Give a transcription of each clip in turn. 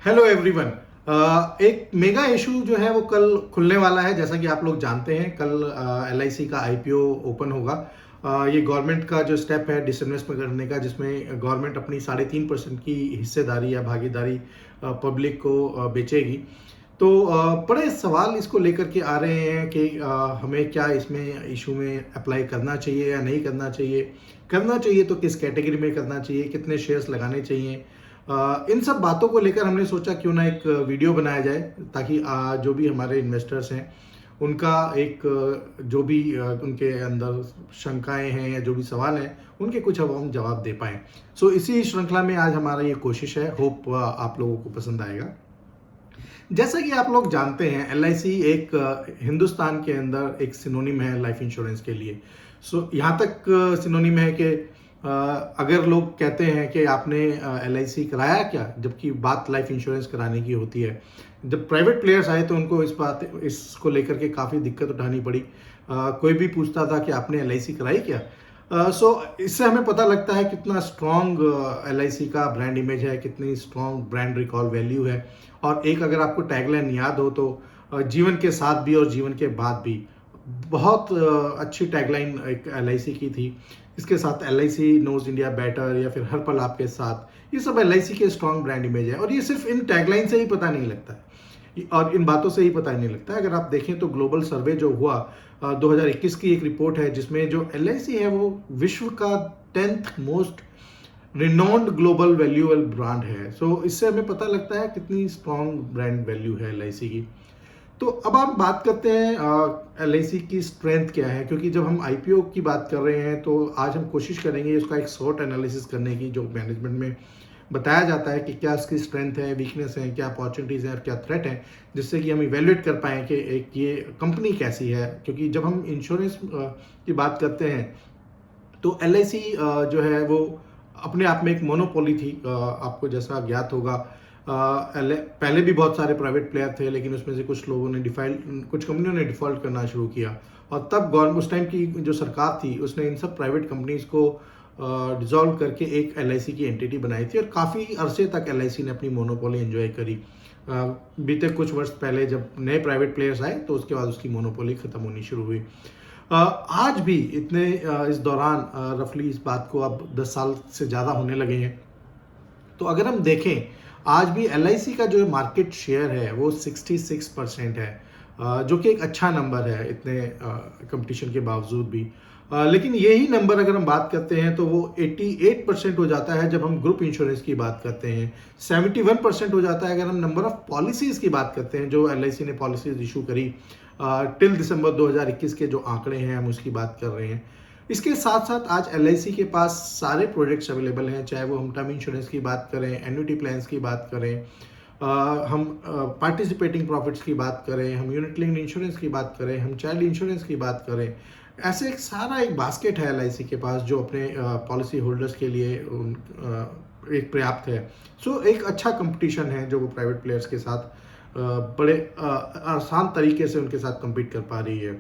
Hello everyone. एक mega issue जो है वो कल खुलने वाला है। जैसा कि आप लोग जानते हैं, कल एलआईसी का आईपीओ ओपन होगा। ये गवर्नमेंट का जो स्टेप है डिसइन्वेस्टमेंट करने का, जिसमें गवर्नमेंट अपनी 3.5% की हिस्सेदारी या भागीदारी पब्लिक को बेचेगी। तो बड़े सवाल इसको लेकर के आ रहे हैं कि हमें क्या इसमें इशू में अप्लाई करना चाहिए या नहीं करना चाहिए। करना चाहिए तो किस कैटेगरी में करना चाहिए, कितने शेयर्स लगाने चाहिए। इन सब बातों को लेकर हमने सोचा क्यों ना एक वीडियो बनाया जाए, ताकि जो भी हमारे इन्वेस्टर्स हैं उनका एक जो भी उनके अंदर शंकाएं हैं या जो भी सवाल हैं उनके कुछ अब हम जवाब दे पाएँ। सो इसी श्रृंखला में आज हमारा ये कोशिश है। होप आप लोगों को पसंद आएगा। जैसा कि आप लोग जानते हैं, एलआईसी एक हिंदुस्तान के अंदर एक सिनोनिम है लाइफ इंश्योरेंस के लिए। सो यहाँ तक सिनोनिम है कि अगर लोग कहते हैं कि आपने एलआईसी कराया क्या, जबकि बात लाइफ इंश्योरेंस कराने की होती है। जब प्राइवेट प्लेयर्स आए तो उनको इसको लेकर के काफ़ी दिक्कत उठानी पड़ी। कोई भी पूछता था कि आपने एलआईसी कराई क्या। सो इससे हमें पता लगता है कितना स्ट्रॉन्ग एलआईसी का ब्रांड इमेज है, कितनी स्ट्रॉन्ग ब्रांड रिकॉल वैल्यू है। और एक अगर आपको टैगलाइन याद हो तो जीवन के साथ भी और जीवन के बाद भी, बहुत अच्छी टैगलाइन एक एलआईसी की थी। इसके साथ एलआईसी नोज इंडिया बेटर या फिर हर पल आपके साथ, ये सब एलआईसी के स्ट्रॉन्ग ब्रांड इमेज है। और ये सिर्फ इन टैगलाइन से ही पता नहीं लगता है और इन बातों से ही पता नहीं लगता है। अगर आप देखें तो ग्लोबल सर्वे जो हुआ 2021 की एक रिपोर्ट है, जिसमें जो एलआईसी है वो विश्व का 10th most renowned global valuable brand है। सो इससे हमें पता लगता है कितनी स्ट्रॉन्ग ब्रांड वैल्यू है एलआईसी की। तो अब हम बात करते हैं एलआईसी की स्ट्रेंथ क्या है, क्योंकि जब हम आईपीओ की बात कर रहे हैं तो आज हम कोशिश करेंगे उसका एक शॉर्ट एनालिसिस करने की, जो मैनेजमेंट में बताया जाता है कि क्या इसकी स्ट्रेंथ है, वीकनेस है, क्या अपॉर्चुनिटीज़ हैं और क्या थ्रेट है, जिससे कि हम इवेल्युएट कर पाएँ कि एक ये कंपनी कैसी है। क्योंकि जब हम इंश्योरेंस की बात करते हैं तो एलआईसी जो है वो अपने आप में एक मोनोपोली थी। आपको जैसा ज्ञात होगा, पहले भी बहुत सारे प्राइवेट प्लेयर थे, लेकिन उसमें से कुछ लोगों ने कुछ कंपनियों ने डिफ़ॉल्ट करना शुरू किया। और तब गवर्नमेंट उस टाइम की जो सरकार थी उसने इन सब प्राइवेट कंपनीज को डिसॉल्व करके एक एलआईसी की एंटिटी बनाई थी। और काफ़ी अरसे तक एलआईसी ने अपनी मोनोपोली एंजॉय करी। बीते कुछ वर्ष पहले जब नए प्राइवेट प्लेयर्स आए तो उसके बाद उसकी मोनोपोली ख़त्म होनी शुरू हुई। आज भी इस दौरान रफली इस बात को अब 10 साल से ज़्यादा होने लगे हैं। तो अगर हम देखें, आज भी एलआईसी का जो मार्केट शेयर है वो 66% है, जो कि एक अच्छा नंबर है इतने कंपटीशन के बावजूद भी। लेकिन यही नंबर अगर हम बात करते हैं तो वो 88% हो जाता है जब हम ग्रुप इंश्योरेंस की बात करते हैं। 71% हो जाता है अगर हम नंबर ऑफ पॉलिसीज़ की बात करते हैं, जो एलआईसी ने पॉलिसीज़ इशू करी टिल दिसंबर 2021 के जो आंकड़े हैं हम उसकी बात कर रहे हैं। इसके साथ साथ आज एलआईसी के पास सारे प्रोडक्ट्स अवेलेबल हैं, चाहे वो हम टर्म इंश्योरेंस की बात करें, एन्युटी प्लान्स की बात करें, हम पार्टिसिपेटिंग प्रॉफिट्स की बात करें, हम यूनिट लिंक्ड इंश्योरेंस की बात करें, हम चाइल्ड इंश्योरेंस की बात करें। ऐसे एक बास्केट है एलआईसी के पास जो अपने पॉलिसी होल्डर्स के लिए एक पर्याप्त है। सो एक अच्छा कंपटीशन है जो वो प्राइवेट प्लेयर्स के साथ बड़े आसान तरीके से उनके साथ कम्पीट कर पा रही है।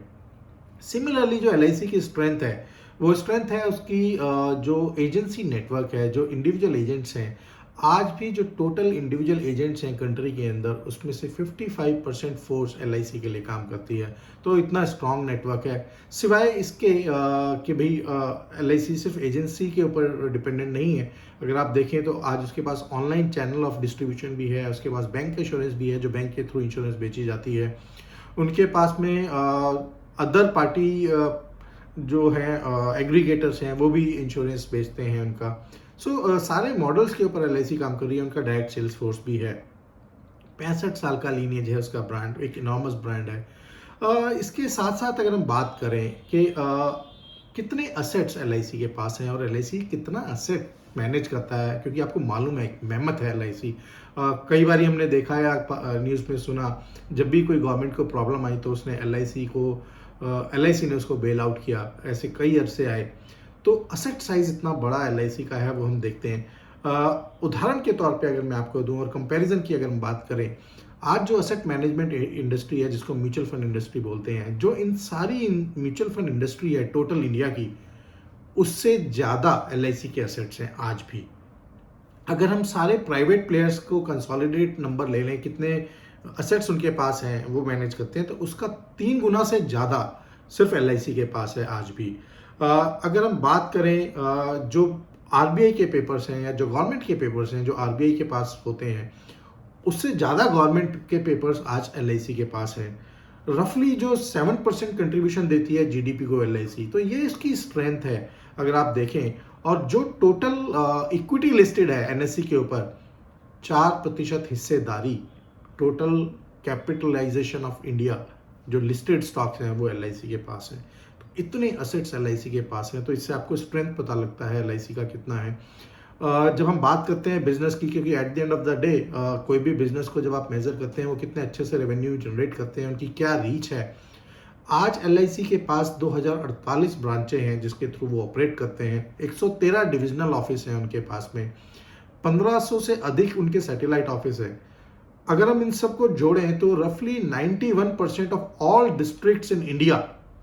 सिमिलरली जो एलआईसी की स्ट्रेंथ है वो स्ट्रेंथ है उसकी जो एजेंसी नेटवर्क है, जो इंडिविजुअल एजेंट्स हैं। आज भी जो टोटल इंडिविजुअल एजेंट्स हैं कंट्री के अंदर, उसमें से 55% फोर्स एलआईसी के लिए काम करती है। तो इतना स्ट्रॉन्ग नेटवर्क है। सिवाय इसके कि भाई एलआईसी सिर्फ एजेंसी के ऊपर डिपेंडेंट नहीं है। अगर आप देखें तो आज उसके पास ऑनलाइन चैनल ऑफ डिस्ट्रीब्यूशन भी है, उसके पास बैंक इंश्योरेंस भी है जो बैंक के थ्रू इंश्योरेंस बेची जाती है। उनके पास में अदर पार्टी जो हैं एग्रीगेटर्स हैं वो भी इंश्योरेंस बेचते हैं उनका। सो सारे मॉडल्स के ऊपर एलआईसी काम कर रही है। उनका डायरेक्ट सेल्स फोर्स भी है। 65 साल का लीनिएज है उसका ब्रांड, एक इनॉर्मस ब्रांड है। इसके साथ साथ अगर हम बात करें कि कितने असेट्स एलआईसी के पास हैं और एलआईसी कितना असेट मैनेज करता है, क्योंकि आपको मालूम है एक मेहनत है एलआईसी। कई बार हमने देखा है, न्यूज़ में सुना, जब भी कोई गवर्नमेंट को प्रॉब्लम आई तो उसने एलआईसी ने उसको बेल आउट किया। ऐसे कई अरसे आए। तो असेट साइज इतना बड़ा एलआईसी का है वो हम देखते हैं। उदाहरण के तौर पे अगर मैं आपको दूं और कंपैरिजन की अगर हम बात करें, आज जो असेट मैनेजमेंट इंडस्ट्री है जिसको म्यूचुअल फंड इंडस्ट्री बोलते हैं, जो इन सारी म्यूचुअल फंड इंडस्ट्री है टोटल इंडिया की, उससे ज़्यादा एलआईसी के असेट्स हैं आज भी। अगर हम सारे प्राइवेट प्लेयर्स को कंसोलिडेट नंबर ले लें, कितने असेट्स उनके पास हैं वो मैनेज करते हैं, तो उसका 3 गुना से ज़्यादा सिर्फ एलआईसी के पास है आज भी। अगर हम बात करें जो आरबीआई के पेपर्स हैं या जो गवर्नमेंट के पेपर्स हैं जो आरबीआई के पास होते हैं, उससे ज़्यादा गवर्नमेंट के पेपर्स आज एलआईसी के पास हैं। रफली जो 7% कंट्रीब्यूशन देती है जीडीपी को एलआईसी, तो ये इसकी स्ट्रेंथ है अगर आप देखें। और जो टोटल इक्विटी लिस्टेड है एनएससी के ऊपर, 4% हिस्सेदारी टोटल कैपिटलाइजेशन ऑफ इंडिया जो लिस्टेड स्टॉक्स हैं वो एलआईसी के पास है। तो इतने असेट्स एलआईसी के पास हैं, तो इससे आपको स्ट्रेंथ पता लगता है एलआईसी का कितना है। जब हम बात करते हैं बिजनेस की, क्योंकि at the end of the day कोई भी बिजनेस को जब आप मेजर करते हैं वो कितने अच्छे से रेवेन्यू जनरेट करते हैं, उनकी क्या रीच है। आज एलआईसी के पास 2048 ब्रांचें हैं जिसके थ्रू वो ऑपरेट करते हैं। 113 डिविजनल ऑफिस हैं उनके पास में, 1500 से अधिक उनके सैटेलाइट ऑफिस है। अगर हम इन सबको जोड़ें तो रफली 91% of all districts in India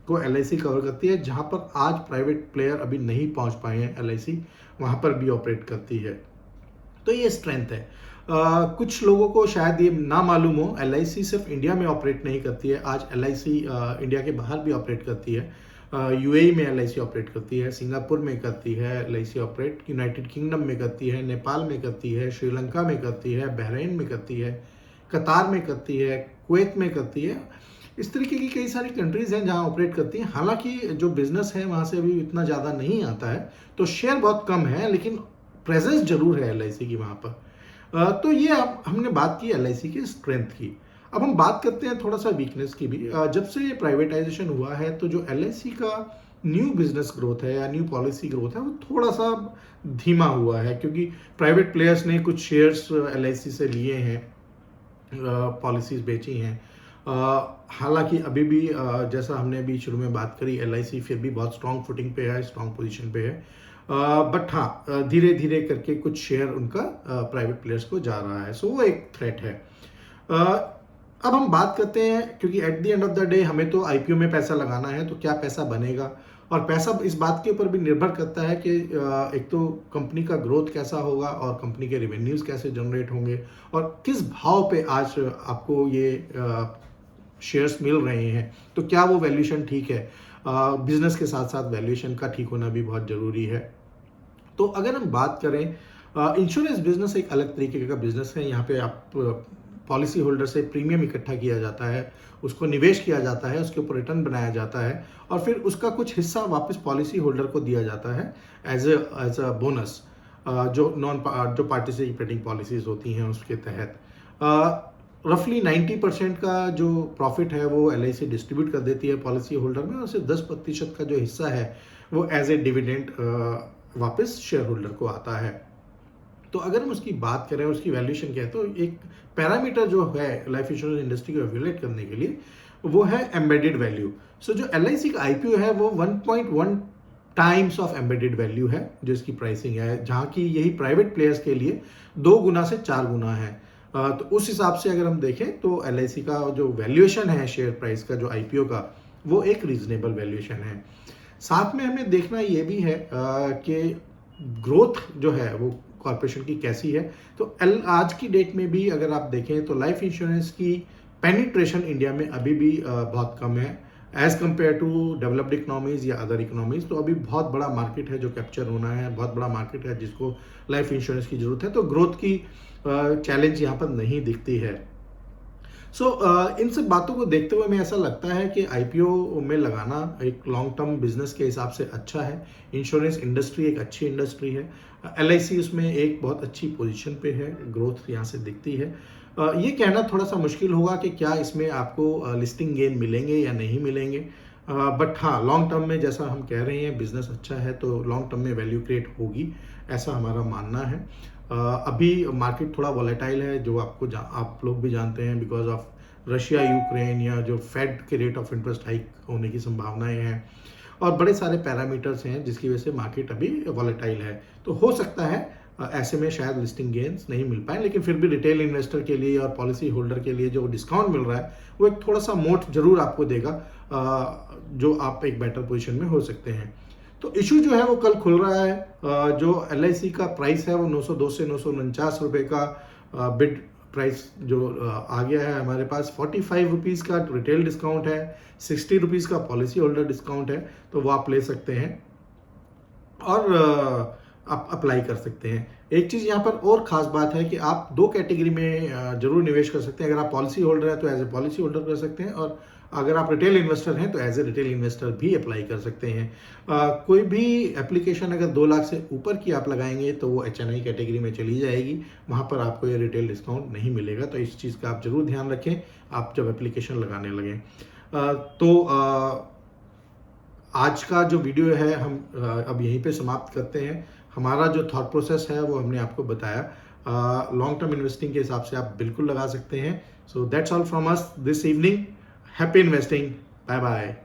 को एलआईसी कवर करती है। जहां पर आज प्राइवेट प्लेयर अभी नहीं पहुंच पाए हैं, एलआईसी वहां पर भी ऑपरेट करती है। तो ये स्ट्रेंथ है। कुछ लोगों को शायद ये ना मालूम हो, एलआईसी सिर्फ इंडिया में ऑपरेट नहीं करती है। आज एलआईसी इंडिया के बाहर भी ऑपरेट करती है। यूएई में एलआईसी ऑपरेट करती है, सिंगापुर में करती है एलआईसी ऑपरेट, यूनाइटेड किंगडम में करती है, नेपाल में करती है, श्रीलंका में करती है, बहरीन में करती है, कतार में करती है, कुवैत में करती है। इस तरीके की कई सारी कंट्रीज हैं जहां ऑपरेट करती हैं। हालांकि जो बिजनेस है वहां से अभी इतना ज़्यादा नहीं आता है, तो शेयर बहुत कम है, लेकिन प्रेजेंस जरूर है एलआईसी की वहां पर। तो ये अब हमने बात की एलआईसी की स्ट्रेंथ की। अब हम बात करते हैं थोड़ा सा वीकनेस की भी। जब से प्राइवेटाइजेशन हुआ है तो जो एलआईसी का न्यू बिजनेस ग्रोथ है या न्यू पॉलिसी ग्रोथ है वो थोड़ा सा धीमा हुआ है, क्योंकि प्राइवेट प्लेयर्स ने कुछ शेयर्स एलआईसी से लिए हैं, पॉलिसीज बेची हैं। हालांकि अभी भी जैसा हमने अभी शुरू में बात करी, एलआईसी फिर भी बहुत स्ट्रांग फुटिंग पे है, स्ट्रांग पोजीशन पे है। बट हाँ, धीरे धीरे करके कुछ शेयर उनका प्राइवेट प्लेयर्स को जा रहा है, सो वो एक थ्रेट है। अब हम बात करते हैं, क्योंकि at the end of the day हमें तो आईपीओ में पैसा लगाना है, तो क्या पैसा बनेगा, और पैसा इस बात के ऊपर भी निर्भर करता है कि एक तो कंपनी का ग्रोथ कैसा होगा और कंपनी के रेवेन्यूज कैसे जनरेट होंगे, और किस भाव पे आज आपको ये शेयर्स मिल रहे हैं, तो क्या वो वैल्यूएशन ठीक है। बिजनेस के साथ साथ वैल्यूएशन का ठीक होना भी बहुत ज़रूरी है। तो अगर हम बात करें, इंश्योरेंस बिजनेस एक अलग तरीके का बिजनेस है। यहाँ पे आप पॉलिसी होल्डर से प्रीमियम इकट्ठा किया जाता है, उसको निवेश किया जाता है, उसके ऊपर रिटर्न बनाया जाता है, और फिर उसका कुछ हिस्सा वापस पॉलिसी होल्डर को दिया जाता है एज अ बोनस, जो पार्टिसिपेटिंग पॉलिसीज होती हैं उसके तहत। रफली 90% का जो प्रॉफिट है वो एलआईसी डिस्ट्रीब्यूट कर देती है पॉलिसी होल्डर में, और सिर्फ 10% का जो हिस्सा है वो एज ए डिविडेंड वापस शेयर होल्डर को आता है। तो अगर हम उसकी बात करें, उसकी वैल्यूएशन क्या है, तो एक पैरामीटर जो है लाइफ इंश्योरेंस इंडस्ट्री को एवेल्यूएट करने के लिए वो है एम्बेडेड वैल्यू। सो जो एलआईसी का आईपीओ है वो 1.1 टाइम्स ऑफ एम्बेडेड वैल्यू है जो इसकी प्राइसिंग है, जहाँ की यही प्राइवेट प्लेयर्स के लिए 2 गुना से 4 गुना है। तो उस हिसाब से अगर हम देखें तो एलआईसी का जो वैल्यूएशन है शेयर प्राइस का, जो आईपीओ का, वो एक रीजनेबल वैल्यूएशन है। साथ में हमें देखना ये भी है कि ग्रोथ जो है वो कॉर्पोरेशन की कैसी है। तो आज की डेट में भी अगर आप देखें तो लाइफ इंश्योरेंस की पेनिट्रेशन इंडिया में अभी भी बहुत कम है as compare to developed economies या अदर इकोनॉमीज। तो अभी बहुत बड़ा मार्केट है जो कैप्चर होना है, बहुत बड़ा मार्केट है जिसको लाइफ इंश्योरेंस की जरूरत है। तो ग्रोथ की चैलेंज यहाँ पर नहीं दिखती है। इन सब बातों को देखते हुए हमें ऐसा लगता है कि आईपीओ में लगाना एक लॉन्ग टर्म बिजनेस के हिसाब से अच्छा है। इंश्योरेंस इंडस्ट्री एक अच्छी इंडस्ट्री है, एलआईसी उसमें एक बहुत अच्छी पोजीशन पे है, ग्रोथ यहाँ से दिखती है। ये कहना थोड़ा सा मुश्किल होगा कि क्या इसमें आपको लिस्टिंग गेन मिलेंगे या नहीं मिलेंगे, बट हाँ, लॉन्ग टर्म में जैसा हम कह रहे हैं बिजनेस अच्छा है तो लॉन्ग टर्म में वैल्यू क्रिएट होगी, ऐसा हमारा मानना है। अभी मार्केट थोड़ा वॉलेटाइल है, जो आप लोग भी जानते हैं, बिकॉज ऑफ रशिया यूक्रेन या जो फेड के रेट ऑफ इंटरेस्ट हाइक होने की संभावनाएं हैं, और बड़े सारे पैरामीटर्स हैं जिसकी वजह से मार्केट अभी वॉलेटाइल है। तो हो सकता है ऐसे में शायद लिस्टिंग गेन्स नहीं मिल पाए, लेकिन फिर भी रिटेल इन्वेस्टर के लिए और पॉलिसी होल्डर के लिए जो डिस्काउंट मिल रहा है वो एक थोड़ा सा मोट जरूर आपको देगा, जो आप एक बेटर पोजीशन में हो सकते हैं। तो इशू जो है वो कल खुल रहा है। जो LIC का प्राइस है वो 902 से 949 रुपये का बिड प्राइस जो आ गया है हमारे पास। 45 रुपीज़ का रिटेल डिस्काउंट है, 60 रुपीज़ का पॉलिसी होल्डर डिस्काउंट है, तो वो आप ले सकते हैं और आप अप्लाई कर सकते हैं। एक चीज़ यहाँ पर और ख़ास बात है कि आप 2 कैटेगरी में ज़रूर निवेश कर सकते हैं। अगर आप पॉलिसी होल्डर हैं तो एज ए पॉलिसी होल्डर कर सकते हैं, और अगर आप रिटेल इन्वेस्टर हैं तो एज ए रिटेल इन्वेस्टर भी अप्लाई कर सकते हैं। कोई भी एप्लीकेशन अगर 2 लाख से ऊपर की आप लगाएंगे तो वो HNI कैटेगरी में चली जाएगी, वहाँ पर आपको ये रिटेल डिस्काउंट नहीं मिलेगा। तो इस चीज़ का आप ज़रूर ध्यान रखें आप जब एप्लीकेशन लगाने लगें। आज का जो वीडियो है हम अब यहीं पे समाप्त करते हैं। हमारा जो थॉट प्रोसेस है वो हमने आपको बताया। लॉन्ग टर्म इन्वेस्टिंग के हिसाब से आप बिल्कुल लगा सकते हैं। So that's all from us this evening. Happy investing. Bye bye.